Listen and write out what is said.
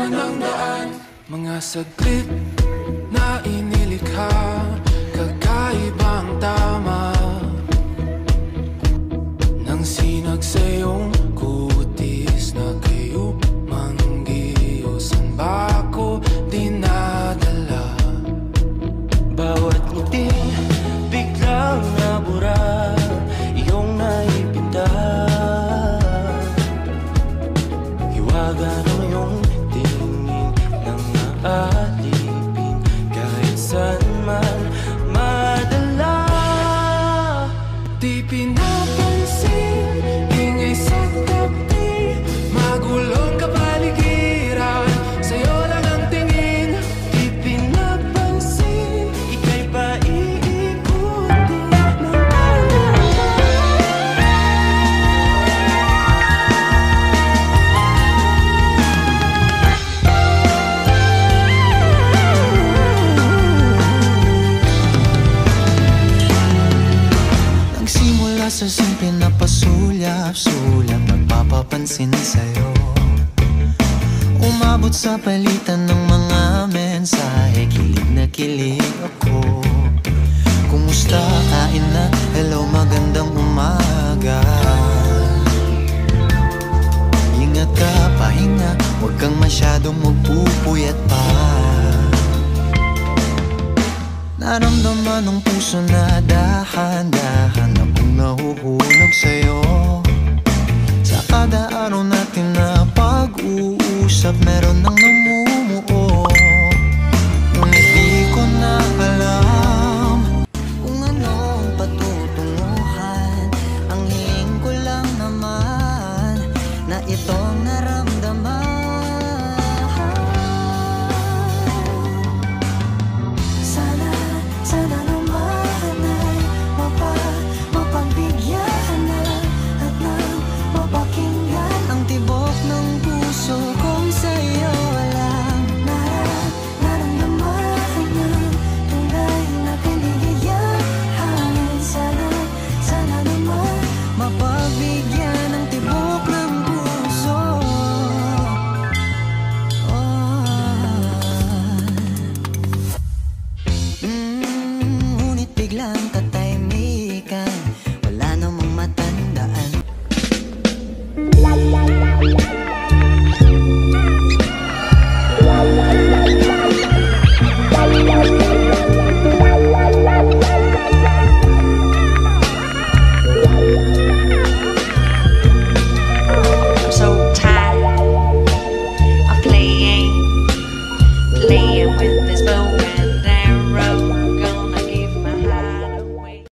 man ang daan. Mga saglit na inilikha, kakaibang tama nang sinag sa iyong kutis na kayo manggiusan ba ako dinadala? Bawat ngiti biglang nabura, iyong naipinta. Hiwaga ng iyong tingin nang naalipin kahit saan man madala. Di pinapansin, ingay sa tabi, magulong kapaligiran, sa'yo lang ang tingin. Di pinapansin, ika'y paiikutin ng Nagsimula sa simple na pasulyap-sulyap, nagpapapansin sa'yo. Umabot sa palitan ng mga mensahe, kilig na kilig ako. Kumusta, kain na, hello, magandang umaga. Ingat ka, pahinga, huwag kang masyadong magpupuyat pa. Naramdaman ng puso na dahan-dahan akong nahuhulog sa'yo. Sa kada araw natin na pag-uusap, meron